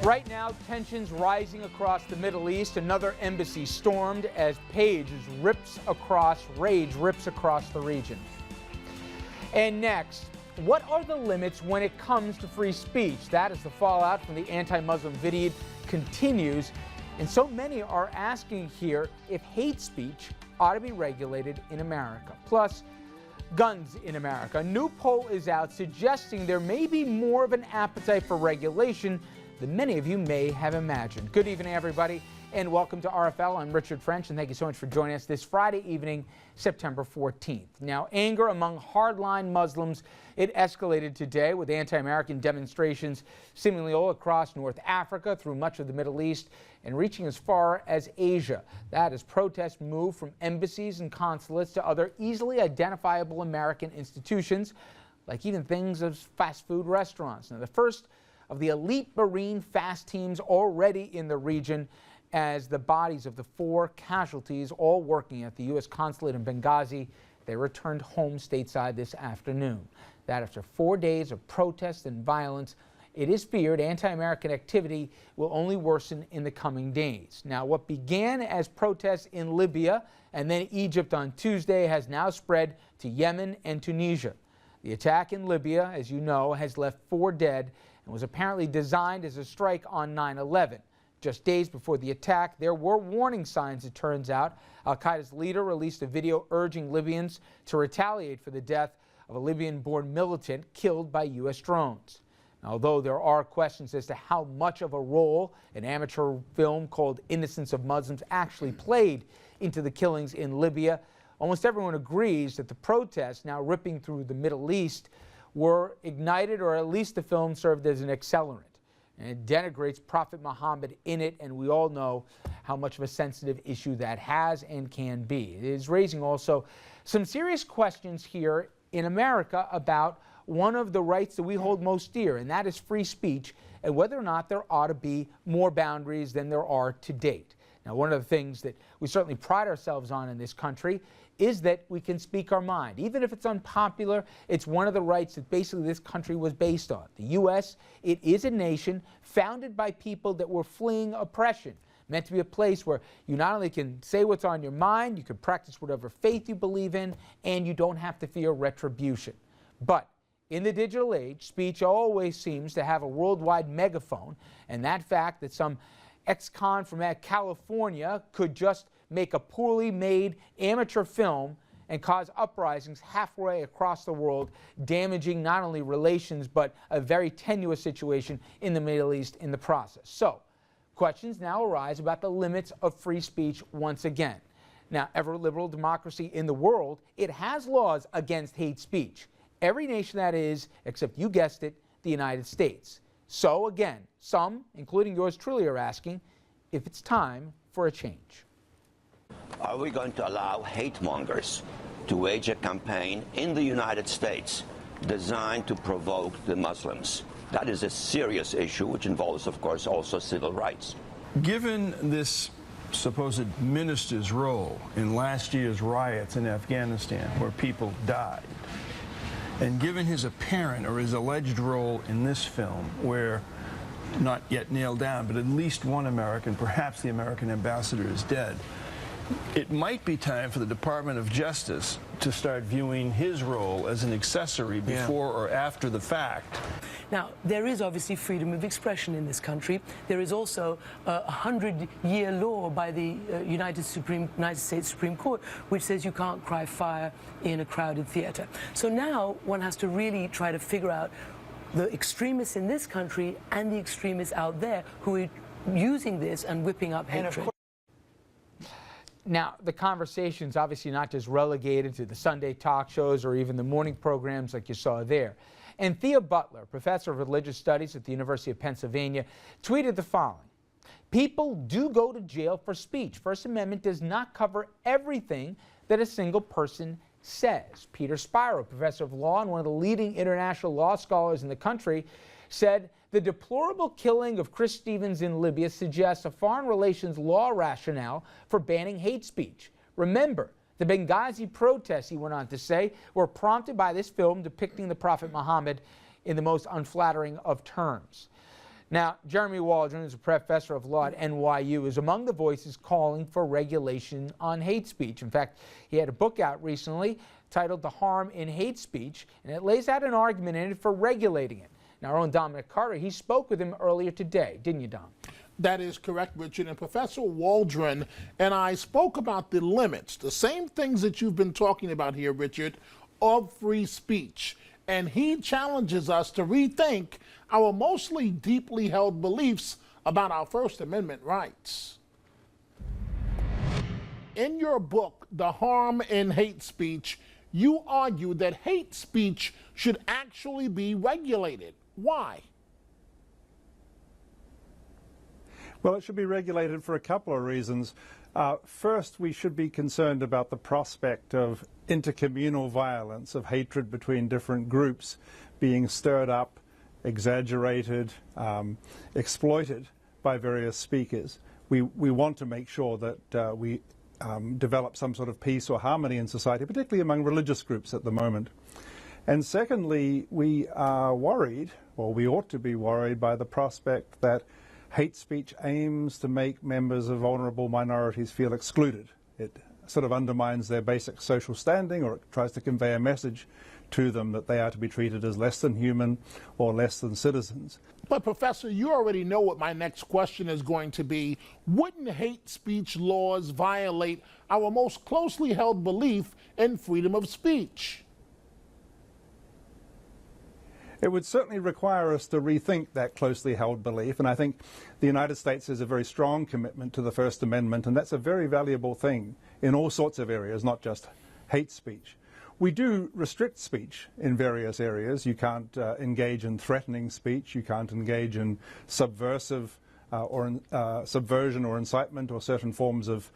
Right now, tensions rising across the Middle East. Another embassy stormed as rage rips across the region. And next, what are the limits when it comes to free speech? That is the fallout from the anti-Muslim video continues. And so many are asking here if hate speech ought to be regulated in America. Plus, guns in America. A new poll is out suggesting there may be more of an appetite for regulation than many of you may have imagined. Good evening, everybody, and welcome to RFL. I'm Richard French, and thank you so much for joining us this Friday evening, September 14th. Now, anger among hardline Muslims, it escalated today with anti-American demonstrations seemingly all across North Africa, through much of the Middle East, and reaching as far as Asia. That as protests moved from embassies and consulates to other easily identifiable American institutions, like even things as fast food restaurants. Now, the first of the elite Marine fast teams already in the region, as the bodies of the 4 casualties, all working at the U.S. consulate in Benghazi, they returned home stateside this afternoon. That after 4 days of protests and violence, it is feared anti-American activity will only worsen in the coming days. Now, what began as protests in Libya and then Egypt on Tuesday has now spread to Yemen and Tunisia. The attack in Libya, as you know, has left 4 dead and was apparently designed as a strike on 9/11. Just days before the attack, there were warning signs, it turns out. Al-Qaeda's leader released a video urging Libyans to retaliate for the death of a Libyan-born militant killed by U.S. drones. Now, although there are questions as to how much of a role an amateur film called Innocence of Muslims actually played into the killings in Libya, almost everyone agrees that the protests now ripping through the Middle East were ignited, or at least the film served as an accelerant. And it denigrates Prophet Muhammad in it, and we all know how much of a sensitive issue that has and can be. It is raising also some serious questions here in America about one of the rights that we hold most dear, and that is free speech, and whether or not there ought to be more boundaries than there are to date. Now, one of the things that we certainly pride ourselves on in this country is that we can speak our mind. Even if it's unpopular, it's one of the rights that basically this country was based on. The U.S., it is a nation founded by people that were fleeing oppression, meant to be a place where you not only can say what's on your mind, you can practice whatever faith you believe in, and you don't have to fear retribution. But in the digital age, speech always seems to have a worldwide megaphone, and that fact that some ex-con from California could just make a poorly made amateur film and cause uprisings halfway across the world, damaging not only relations but a very tenuous situation in the Middle East in the process. So, questions now arise about the limits of free speech once again. Now, every liberal democracy in the world, it has laws against hate speech. Every nation that is, except you guessed it, the United States. So again, some, including yours truly, are asking if it's time for a change. Are we going to allow hate mongers to wage a campaign in the United States designed to provoke the Muslims? That is a serious issue, which involves, of course, also civil rights. Given this supposed minister's role in last year's riots in Afghanistan, where people died, and given his apparent or his alleged role in this film, where, not yet nailed down, but at least one American, perhaps the American ambassador, is dead, it might be time for the Department of Justice to start viewing his role as an accessory before or after the fact. Now, there is obviously freedom of expression in this country. There is also a 100-year law by the United States Supreme Court, which says you can't cry fire in a crowded theater. So now one has to really try to figure out the extremists in this country and the extremists out there who are using this and whipping up hatred. Now, the conversation's obviously not just relegated to the Sunday talk shows or even the morning programs like you saw there. And Thea Butler, professor of religious studies at the University of Pennsylvania, tweeted the following: "People do go to jail for speech. First Amendment does not cover everything that a single person says." Peter Spiro, professor of law and one of the leading international law scholars in the country, said the deplorable killing of Chris Stevens in Libya suggests a foreign relations law rationale for banning hate speech. Remember, the Benghazi protests, he went on to say, were prompted by this film depicting the Prophet Muhammad in the most unflattering of terms. Now, Jeremy Waldron, who's a professor of law at NYU, is among the voices calling for regulation on hate speech. In fact, he had a book out recently titled The Harm in Hate Speech, and it lays out an argument in it for regulating it. Now, our own Dominic Carter, he spoke with him earlier today, didn't you, Dom? That is correct, Richard. And Professor Waldron and I spoke about the limits, the same things that you've been talking about here, Richard, of free speech. And he challenges us to rethink our mostly deeply held beliefs about our First Amendment rights. In your book, The Harm in Hate Speech, you argue that hate speech should actually be regulated. Why? Well, it should be regulated for a couple of reasons. First, we should be concerned about the prospect of intercommunal violence, of hatred between different groups being stirred up, exaggerated, exploited by various speakers. We want to make sure that we develop some sort of peace or harmony in society, particularly among religious groups at the moment. And secondly, we are worried, or we ought to be worried, by the prospect that hate speech aims to make members of vulnerable minorities feel excluded. It sort of undermines their basic social standing, or it tries to convey a message to them that they are to be treated as less than human or less than citizens. But Professor, you already know what my next question is going to be. Wouldn't hate speech laws violate our most closely held belief in freedom of speech? It would certainly require us to rethink that closely held belief, and I think the United States has a very strong commitment to the First Amendment, and that's a very valuable thing in all sorts of areas, not just hate speech. We do restrict speech in various areas. You can't engage in threatening speech. You can't engage in subversive subversion or incitement or certain forms of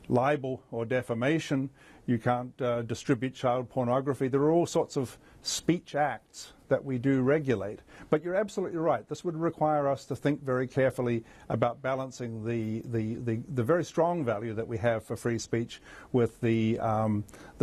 libel or defamation. You can't distribute child pornography. There are all sorts of speech acts that we do regulate. But you're absolutely right. This would require us to think very carefully about balancing the very strong value that we have for free speech with the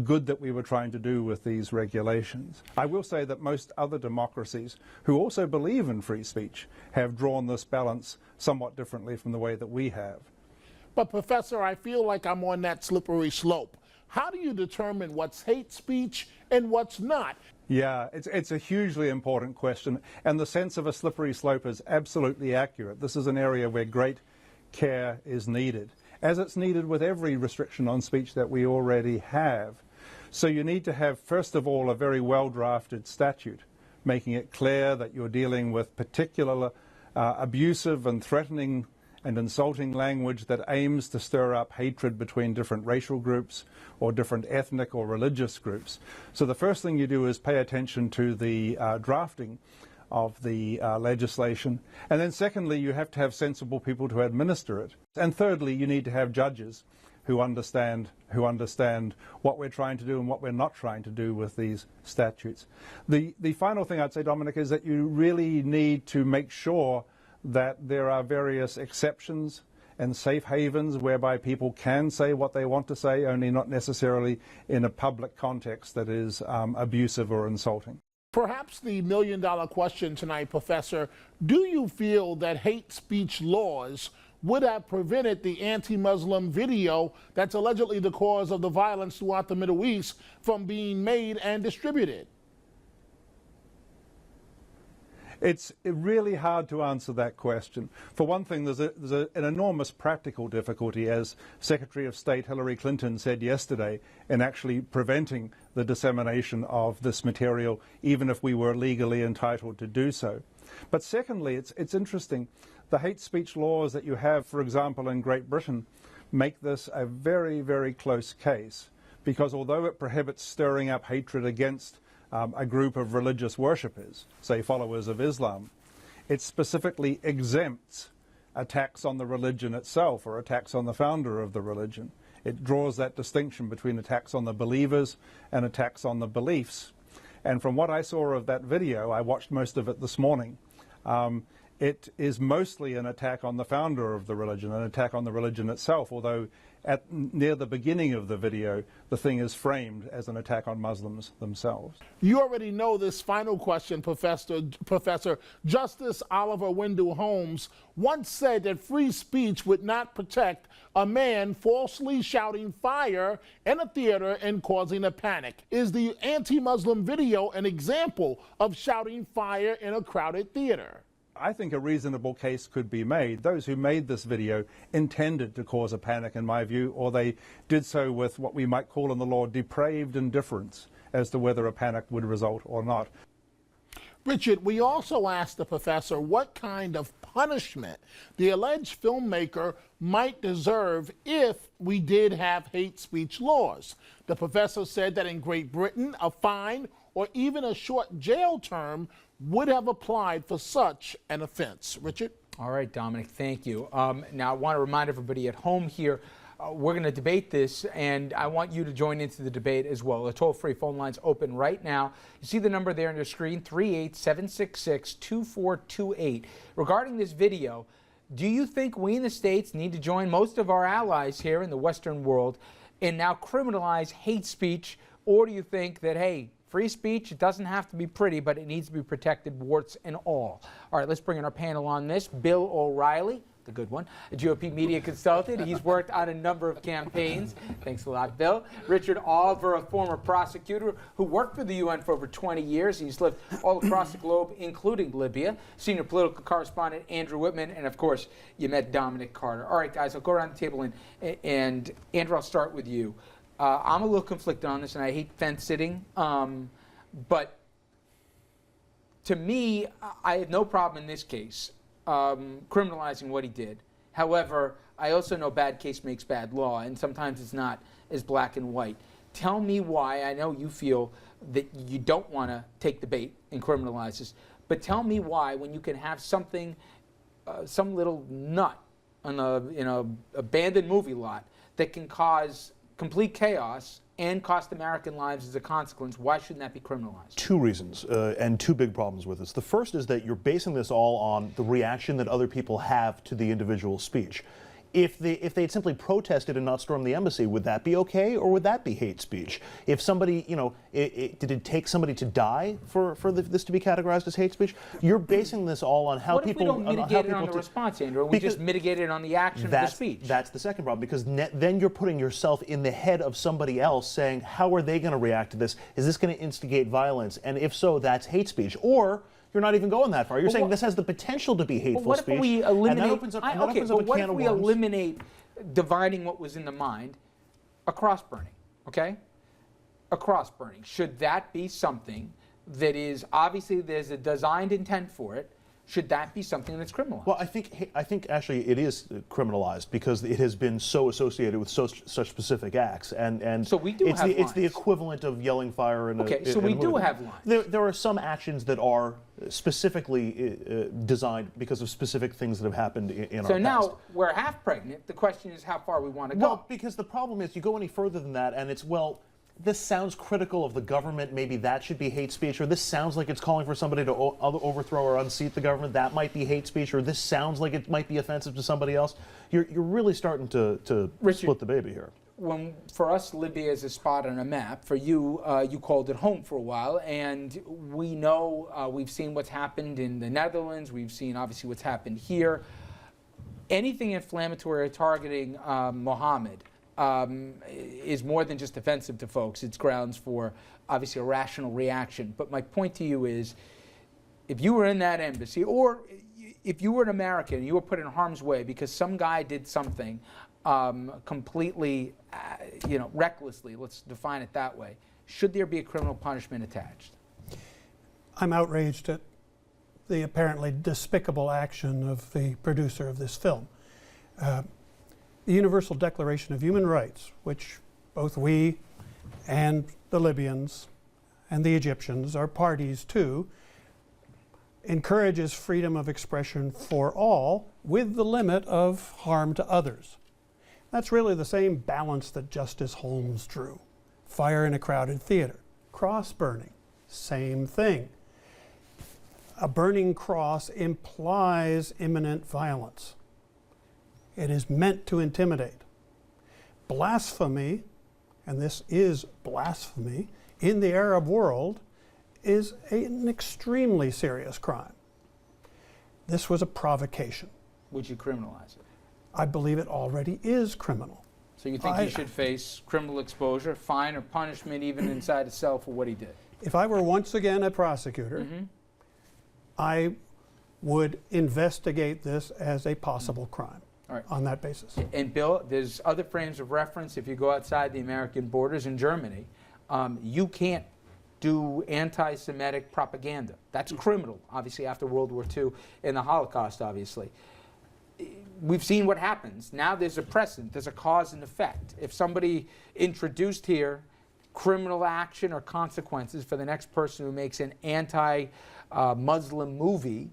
good that we were trying to do with these regulations. I will say that most other democracies who also believe in free speech have drawn this balance somewhat differently from the way that we have. But Professor, I feel like I'm on that slippery slope. How do you determine what's hate speech and what's not? Yeah, it's a hugely important question, and the sense of a slippery slope is absolutely accurate. This is an area where great care is needed, as it's needed with every restriction on speech that we already have. So you need to have, first of all, a very well-drafted statute, making it clear that you're dealing with particular abusive and threatening and insulting language that aims to stir up hatred between different racial groups or different ethnic or religious groups. So the first thing you do is pay attention to the drafting of the legislation. And then secondly, you have to have sensible people to administer it. And thirdly, you need to have judges who understand what we're trying to do and what we're not trying to do with these statutes. The final thing I'd say, Dominic, is that you really need to make sure that there are various exceptions and safe havens whereby people can say what they want to say, only not necessarily in a public context that is abusive or insulting. Perhaps the million-dollar question tonight, Professor, do you feel that hate speech laws would have prevented the anti-Muslim video that's allegedly the cause of the violence throughout the Middle East from being made and distributed? It's really hard to answer that question. For one thing, there's an enormous practical difficulty, as Secretary of State Hillary Clinton said yesterday, in actually preventing the dissemination of this material, even if we were legally entitled to do so. But secondly, it's interesting. The hate speech laws that you have, for example, in Great Britain, make this a very, very close case, because although it prohibits stirring up hatred against a group of religious worshippers, say followers of Islam, it specifically exempts attacks on the religion itself or attacks on the founder of the religion. It draws that distinction between attacks on the believers and attacks on the beliefs. And from what I saw of that video, I watched most of it this morning, it is mostly an attack on the founder of the religion, an attack on the religion itself, although near the beginning of the video, the thing is framed as an attack on Muslims themselves. You already know this final question, Professor. Justice Oliver Wendell Holmes once said that free speech would not protect a man falsely shouting fire in a theater and causing a panic. Is the anti-Muslim video an example of shouting fire in a crowded theater? I think a reasonable case could be made. Those who made this video intended to cause a panic, in my view, or they did so with what we might call in the law depraved indifference as to whether a panic would result or not. Richard, we also asked the professor what kind of punishment the alleged filmmaker might deserve if we did have hate speech laws. The professor said that in Great Britain, a fine or even a short jail term would have applied for such an offense. Richard? All right, Dominic, thank you. Now, I want to remind everybody at home here, we're going to debate this, and I want you to join into the debate as well. The toll-free phone line's open right now. You see the number there on your screen, 38766-2428. Regarding this video, do you think we in the States need to join most of our allies here in the Western world and now criminalize hate speech, or do you think that, hey, free speech, it doesn't have to be pretty, but it needs to be protected, warts and all? All right, let's bring in our panel on this. Bill O'Reilly, the good one, a GOP media consultant. He's worked on a number of campaigns. Thanks a lot, Bill. Richard Oliver, a former prosecutor who worked for the UN for over 20 years. He's lived all across the globe, including Libya. Senior political correspondent Andrew Whitman, and of course, you met Dominic Carter. All right, guys, I'll go around the table, and Andrew, I'll start with you. I'm a little conflicted on this, and I hate fence sitting, but to me, I have no problem in this case criminalizing what he did. However, I also know bad case makes bad law, and sometimes it's not as black and white. Tell me why. I know you feel that you don't want to take the bait and criminalize this, but tell me why, when you can have something, some little nut on a abandoned movie lot that can cause complete chaos and cost American lives as a consequence, why shouldn't that be criminalized? Two reasons, and two big problems with this. The first is that you're basing this all on the reaction that other people have to the individual speech. If they had simply protested and not stormed the embassy, would that be okay, or would that be hate speech? If somebody, did it take somebody to die for this to be categorized as hate speech? You're basing this all on how what people. What if we don't mitigate it on the response, Andrew? We just mitigate it on the action of the speech. That's the second problem, because then you're putting yourself in the head of somebody else, saying, how are they going to react to this? Is this going to instigate violence? And if so, that's hate speech. Or you're not even going that far. You're saying this has the potential to be hateful speech. What if we eliminate? And that opens up, what if we eliminate dividing what was in the mind? A cross burning, okay? A cross burning. Should that be something that is obviously there's a designed intent for it? Should that be something that's criminalized? Well, I think actually it is criminalized because it has been so associated with such specific acts, and so we do have lines. It's the equivalent of yelling fire in a okay. So we do have lines. There are some actions that are specifically designed because of specific things that have happened in our past. So now we're half pregnant. The question is how far we want to go. Well, because the problem is you go any further than that, and it's this sounds critical of the government, maybe that should be hate speech, or this sounds like it's calling for somebody to overthrow or unseat the government, that might be hate speech, or this sounds like it might be offensive to somebody else. You're really starting to Richard, split the baby here. For us, Libya is a spot on a map. For you, you called it home for a while, and we know we've seen what's happened in the Netherlands, we've seen obviously what's happened here. Anything inflammatory or targeting Mohammed is more than just offensive to folks. It's grounds for, obviously, a rational reaction. But my point to you is, if you were in that embassy, or if you were an American and you were put in harm's way because some guy did something completely, recklessly, let's define it that way, should there be a criminal punishment attached? I'm outraged at the apparently despicable action of the producer of this film. The Universal Declaration of Human Rights, which both we and the Libyans and the Egyptians are parties to, encourages freedom of expression for all with the limit of harm to others. That's really the same balance that Justice Holmes drew. Fire in a crowded theater, cross burning, same thing. A burning cross implies imminent violence. It is meant to intimidate. Blasphemy, and this is blasphemy, in the Arab world is an extremely serious crime. This was a provocation. Would you criminalize it? I believe it already is criminal. So you think he should face criminal exposure, fine, or punishment even inside a cell for what he did? If I were once again a prosecutor, I would investigate this as a possible crime on that basis. And Bill, there's other frames of reference. If you go outside the American borders in Germany, you can't do anti-Semitic propaganda. That's criminal, obviously, after World War II and the Holocaust, obviously. We've seen what happens. Now there's a precedent, there's a cause and effect. If somebody introduced here criminal action or consequences for the next person who makes an anti-Muslim movie,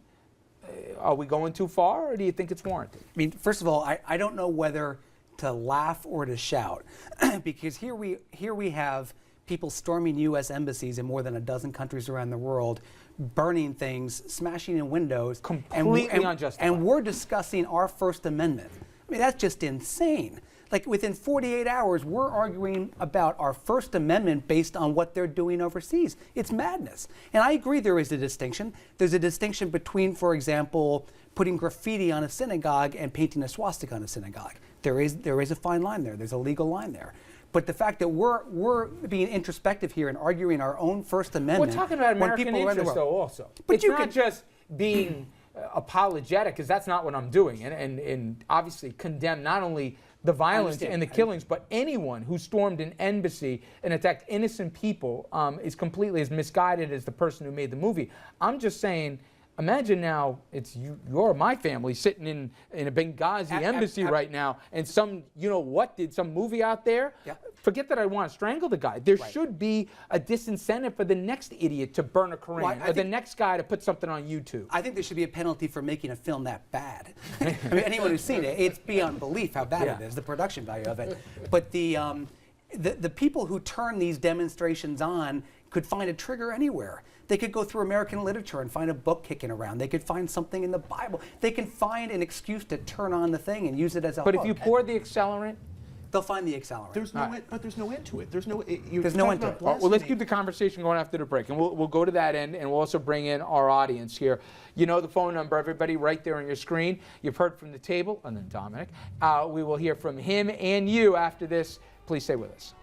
are we going too far, or do you think it's warranted? I mean, first of all, I don't know whether to laugh or to shout, because here we have people storming U.S. embassies in more than a dozen countries around the world, burning things, smashing in windows. Completely unjustified. And we're discussing our First Amendment. I mean, that's just insane. Like, within 48 hours, we're arguing about our First Amendment based on what they're doing overseas. It's madness. And I agree there is a distinction. There's a distinction between, for example, putting graffiti on a synagogue and painting a swastika on a synagogue. There is a fine line there. There's a legal line there. But the fact that we're being introspective here and arguing our own First Amendment. We're talking about American interests, though, also. But it's not just being apologetic, because that's not what I'm doing, and obviously condemn not only the violence and the killings, but anyone who stormed an embassy and attacked innocent people is completely as misguided as the person who made the movie. I'm just saying, imagine now it's you're my family sitting in a Benghazi embassy right now, and some did some movie out there. Yeah. Forget that I want to strangle the guy. There should be a disincentive for the next idiot to burn a Quran, or the next guy to put something on YouTube. I think there should be a penalty for making a film that bad. I mean, anyone who's seen it, it's beyond belief how bad it is, the production value of it. But the people who turn these demonstrations on could find a trigger anywhere. They could go through American literature and find a book kicking around. They could find something in the Bible. They can find an excuse to turn on the thing and use it as a hook. But if you pour the accelerant, they'll find the accelerant. There's no end, but there's no end to it. There's no end to it. Well, let's keep the conversation going after the break, and we'll go to that end, and we'll also bring in our audience here. You know the phone number, everybody, right there on your screen. You've heard from the table, and then Dominic. We will hear from him and you after this. Please stay with us.